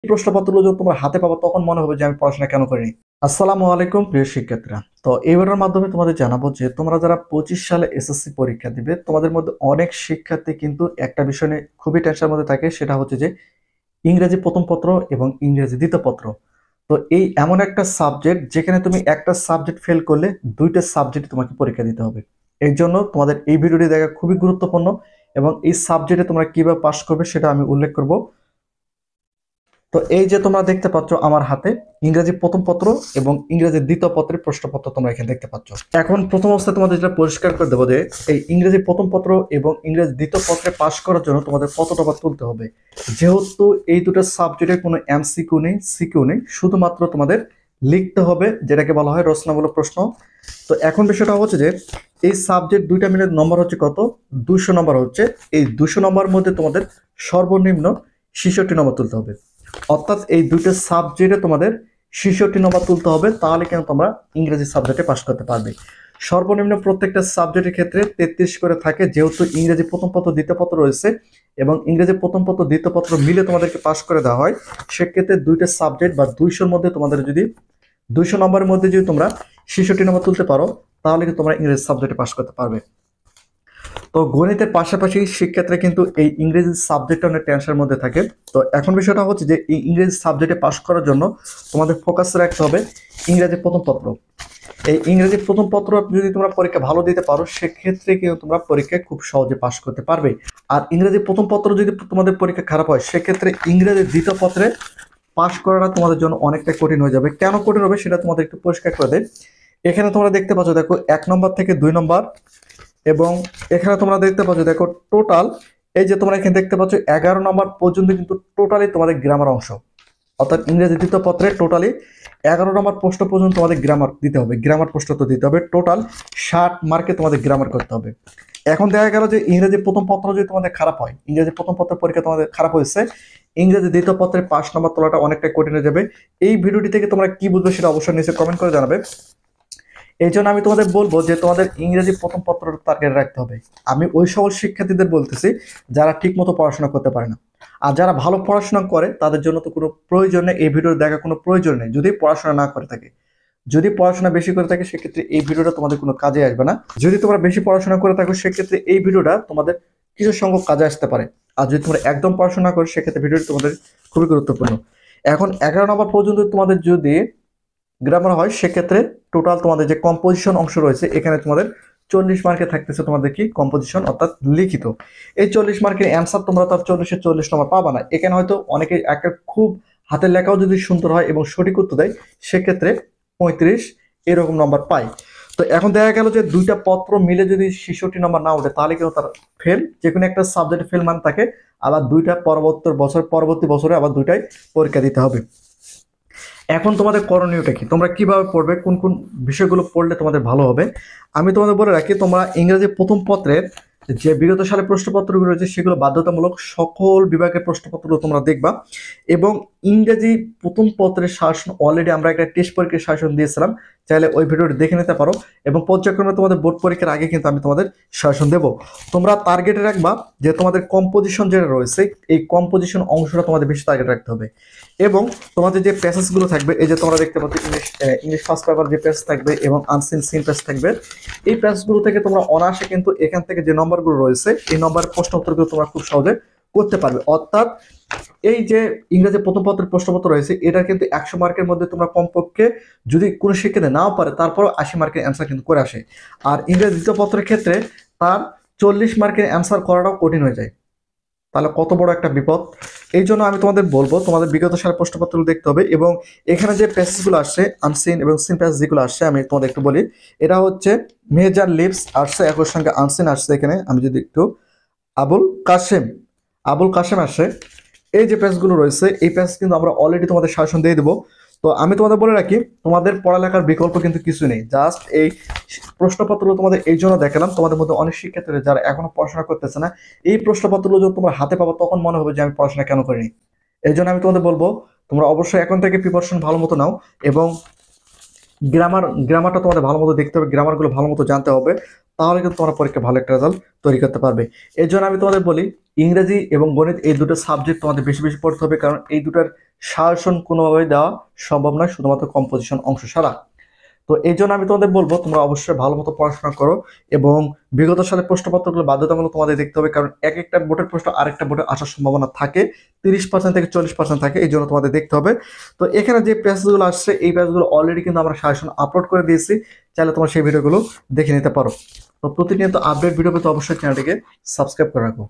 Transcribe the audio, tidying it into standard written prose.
প্রশ্নপত্রগুলো যখন তোমরা হাতে পাবো তখন মনে হবে যে আমি পড়াশোনা কেন করিনি। আসসালামু আলাইকুম প্রিয় শিক্ষার্থীরা। তো এইবারের মাধ্যমে তোমাদের জানাবো যে তোমরা যারা 25 সালে এসএসসি পরীক্ষা দিবে তোমাদের মধ্যে অনেক শিক্ষার্থী কিন্তু একটা বিষয় নিয়ে খুবই টেনশনের মধ্যে থাকে, সেটা হচ্ছে যে ইংরেজি প্রথম পত্র এবং ইংরেজি দ্বিতীয় পত্র। তো এই এমন একটা সাবজেক্ট যেখানে তুমি একটা সাবজেক্ট ফেল করলে দুইটা সাবজেক্ট তোমাকে পরীক্ষা দিতে হবে। এর জন্য তোমাদের এই ভিডিওটি দেখা খুবই গুরুত্বপূর্ণ এবং এই সাবজেক্টে তোমরা কিভাবে পাস করবে সেটা আমি উল্লেখ করব। তো এই যে তোমরা দেখতে পাচ্ছ আমার হাতে ইংরেজি প্রথম পত্র এবং ইংরেজি দ্বিতীয় পত্রের প্রশ্নপত্র তোমরা এখানে দেখতে পাচ্ছ। এখন প্রথম অবস্থায় তোমাদের যেটা পরিষ্কার করে দেবো যে এই ইংরেজি প্রথম পত্র এবং ইংরেজি দ্বিতীয় পত্রে পাস করার জন্য তোমাদের কত টাকা তুলতে হবে। যেহেতু এই দুটো সাবজেক্টের কোনো এমসিকিউ নেই, সিকিউ নেই, শুধুমাত্র তোমাদের লিখতে হবে, যেটাকে বলা হয় রচনামূলক প্রশ্ন। তো এখন বিষয়টা হচ্ছে যে এই সাবজেক্ট দুইটা মিলে নম্বর হচ্ছে কত, 200 নম্বর হচ্ছে। এই 200 নম্বর মধ্যে তোমাদের সর্বনিম্ন 66 নম্বর তুলতে হবে। অর্থাৎ এই দুটো সাবজেক্টে তোমাদের 66 নম্বর তুলতে হবে, তাহলে কিন্তু তোমরা ইংরেজি সাবজেক্টে পাস করতে পারবে। সর্বনিম্ন প্রত্যেকটা সাবজেক্টের ক্ষেত্রে 33 করে থাকে, যেহেতু ইংরেজি প্রথম পত্র দ্বিতীয় পত্র রয়েছে এবং ইংরেজি প্রথম পত্র দ্বিতীয় পত্র মিলে তোমাদেরকে পাস করে দেওয়া হয়। সেক্ষেত্রে দুইটা সাবজেক্ট বা 200-র মধ্যে তোমাদের যদি 200 নম্বরের মধ্যে যদি তোমরা 66 নম্বর তুলতে পারো তাহলে কিন্তু তোমরা ইংরেজি সাবজেক্টে পাস করতে পারবে। তো গণিতের পাশাপাশি শিক্ষার্থীরা কিন্তু এই ইংরেজি সাবজেক্টটা অনেক টেনশনের মধ্যে থাকে। তো এখন বিষয়টা হচ্ছে যে এই ইংরেজি সাবজেক্টে পাস করার জন্য তোমাদের ফোকাস রাখতে হবে ইংরেজি প্রথম পত্র। এই ইংরেজি প্রথম পত্র যদি তোমরা পরীক্ষা ভালো দিতে পারো সেক্ষেত্রে কিন্তু তোমরা পরীক্ষায় খুব সহজে পাস করতে পারবে। আর ইংরেজি প্রথম পত্র যদি তোমাদের পরীক্ষা খারাপ হয় সেক্ষেত্রে ইংরেজি দ্বিতীয় পত্রে পাস করাটা তোমাদের জন্য অনেকটা কঠিন হয়ে যাবে। কেন কঠিন হবে সেটা তোমাদের একটু পরিষ্কার করে দেয়। এখানে তোমরা দেখতে পাচ্ছ, দেখো 1 নম্বর থেকে 2 নম্বর, এবং এখানে তোমরা দেখতে পাচ্ছ, দেখো টোটাল এই যে তোমরা এখানে দেখতে পাচ্ছ 11 নম্বর পর্যন্ত কিন্তু টোটালি তোমাদের গ্রামার অংশ। অর্থাৎ ইংরেজি দ্বিতীয় পত্রে টোটালি 11 নম্বর প্রশ্ন পর্যন্ত তোমাদের গ্রামার দিতে হবে, গ্রামার প্রশ্ন তো দিতে হবে। টোটাল 60 মার্কে তোমাদের গ্রামার করতে হবে। এখন দেখা গেল যে ইংরেজি প্রথম পত্র যদি তোমাদের খারাপ হয়, ইংরেজি প্রথম পত্রের পরীক্ষা তোমাদের খারাপ হয়েছে, ইংরেজি দ্বিতীয় পত্রে 5 নম্বর তোলাটা অনেকটা কঠিন হয়ে যাবে। এই ভিডিওটি থেকে তোমরা কি বুঝবে সেটা অবশ্যই নিচে কমেন্ট করে জানাবে। এই জন্য আমি তোমাদের বলবো যে তোমাদের ইংরেজি প্রথম পত্রটা টার্গেট রাখতে হবে। আমি ওই সকল শিক্ষার্থীদের বলতেছি যারা ঠিক মতো পড়াশোনা করতে পারে না। আর যারা ভালো পড়াশোনা করে তাদের জন্য তো কোনো প্রয়োজন নেই, এই ভিডিও দেখা কোনো প্রয়োজন নেই যদি পড়াশোনা না করে থাকে। যদি পড়াশোনা বেশি করে থাকে সেক্ষেত্রে এই ভিডিওটা তোমাদের কোনো কাজে আসবে না। যদি তোমরা বেশি পড়াশোনা করে থাকো সেক্ষেত্রে এই ভিডিওটা তোমাদের কিছু সংখ্যক কাজে আসতে পারে। আর যদি তোমরা একদম পড়াশোনা করো সেক্ষেত্রে ভিডিওটি তোমাদের খুবই গুরুত্বপূর্ণ। এখন 11 নম্বর পর্যন্ত তোমাদের যদি গ্রামার হয় সেক্ষেত্রে টোটাল তোমাদের যে কম্পোজিশন অংশ রয়েছে এখানে তোমাদের 40 মার্কে থাকতেছে তোমাদের কি কম্পোজিশন অর্থাৎ লিখিত। এই 40 মার্কের অ্যান্সার তোমরা তার 40-40 নম্বর পাবা না। এখানে হয়তো অনেকে একটা খুব হাতের লেখাও যদি সুন্দর হয় এবং সঠিক উত্তর দেয় সেক্ষেত্রে 35 এরকম নম্বর পায়। তো এখন দেখা গেল যে দুইটা পত্র মিলে যদি 66 নম্বর না ওঠে তাহলে কিন্তু তার ফেল, যে কোনো একটা সাবজেক্টে ফেল মান থাকে। আবার দুইটা পরবর্তী বছরে আবার দুইটাই পরীক্ষা দিতে হবে। এখন তোমাদের করণীয়টা কি, তোমরা কিভাবে পড়বে, কোন কোন বিষয়গুলো পড়লে তোমাদের ভালো হবে আমি তোমাদের বলে রাখি। তোমরা ইংরেজি প্রথম পত্রের যে বিগত সালের প্রশ্নপত্রগুলো রয়েছে সেগুলো বাধ্যতামূলক সকল বিভাগের প্রশ্নপত্রগুলো তোমরা দেখবা। এবং ইংরেজি প্রথম পত্রের শাসন অলরেডি আমরা একটা টেস্ট পরীক্ষার শাসন দিয়েছিলাম, চাইলে ওই ভিডিওটি দেখে নিতে পারো। এবং পর্যায়ক্রমে তোমাদের বোর্ড পরীক্ষার আগে কিন্তু আমি তোমাদের শাসন দেব। তোমরা টার্গেটে রাখবা যে তোমাদের কম্পোজিশন যেটা রয়েছে এই কম্পোজিশন অংশটা তোমাদের বেশি টার্গেট রাখতে হবে। এবং তোমাদের যে প্যাসেজগুলো থাকবে, এই যে তোমরা দেখতে পাচ্ছ ইংলিশ ফার্স্ট পেপার যে প্যাসেজ থাকবে এবং আনসিন সিন প্যাসেজ থাকবে, এই প্যাসেজগুলো থেকে তোমরা অনায়াসে কিন্তু এখান থেকে যে নম্বরগুলো রয়েছে এই নম্বর প্রশ্ন উত্তরগুলো তোমরা খুব সহজে করতে পারবে। অর্থাৎ এই যে ইংরেজি প্রথম পত্রের প্রশ্নপত্র রয়েছে এটা কিন্তু 100 মার্কের মধ্যে তোমরা কমপক্ষে যদি কোনো শিক্ষার্থী নাও পারে তারপরও 80 মার্কের অ্যান্সার কিন্তু করে আসে। আর ইংরেজি দ্বিতীয় পত্রের ক্ষেত্রে তার 40 মার্কের অ্যান্সার করাটাও কঠিন হয়ে যায়, তাহলে কত বড় একটা বিপদ। এই জন্য আমি তোমাদের বলবো তোমাদের বিগত সালের প্রশ্নপত্রগুলো দেখতে হবে। এবং এখানে যে প্যাসেজগুলো আসছে আনসিন এবং সিন প্যাসেজ যেগুলো আসছে আমি তোমাদের একটু বলি। এটা হচ্ছে মেজর লিপস আসছে, একই সঙ্গে আনসিন আসছে। এখানে আমি যদি একটু আবুল কাশেম আবুল কাশেম আসছে। এই যে প্যাসেজগুলো রয়েছে এই প্যাসেজ কিন্তু আমরা অলরেডি তোমাদের শাসন দিয়ে দেবো। তো আমি তোমাদের বলে রাখি তোমাদের পড়ালেখার বিকল্প কিন্তু কিছু নেই, জাস্ট এই প্রশ্নপত্রগুলো তোমাদের এই জন্য দেখালাম। তোমাদের মধ্যে অনেক শিক্ষার্থীরা যারা এখনো পড়াশোনা করতেছে না, এই প্রশ্নপত্রগুলো যখন তোমরা হাতে পাবো তখন মনে হবে যে আমি পড়াশোনা কেন করিনি। এই জন্য আমি তোমাদের বলবো তোমরা অবশ্যই এখন থেকে প্রিপারেশন ভালো মতো নাও। এবং গ্রামারটা তোমাদের ভালো মতো দেখতে হবে, গ্রামারগুলো ভালো মতো জানতে হবে, তাহলে কিন্তু তোমরা পরীক্ষা ভালো একটা রেজাল্ট তৈরি করতে পারবে। এর জন্য আমি তোমাদের বলি ইংরেজি এবং গণিত এই দুটো সাবজেক্ট তোমাদের বেশি বেশি পড়তে হবে, কারণ এই দুটার সাজেশন কোনোভাবেই দেওয়া সম্ভব নয়, শুধুমাত্র কম্পোজিশন অংশ ছাড়া। তো এই জন্য আমি তোমাদের বলবো তোমরা অবশ্যই ভালো মতো পড়াশোনা করো এবং বিগত সালের প্রশ্নপত্রগুলো বাধ্যতামূলক তোমাদের দেখতে হবে, কারণ এক একটা বোর্ডের প্রশ্ন আরেকটা বোর্ডে আসার সম্ভাবনা থাকে, 30% থেকে 40% থাকে, এই জন্য তোমাদের দেখতে হবে। তো এখানে যে প্যাসেজগুলো আসছে এই প্যাসেজগুলো অলরেডি কিন্তু আমরা সাজেশন আপলোড করে দিয়েছি, চাইলে তোমরা সেই ভিডিওগুলো দেখে নিতে পারো। তো প্রতিনিয়ত আপডেট ভিডিও পেতে অবশ্যই চ্যানেলটিকে সাবস্ক্রাইব করে রাখো।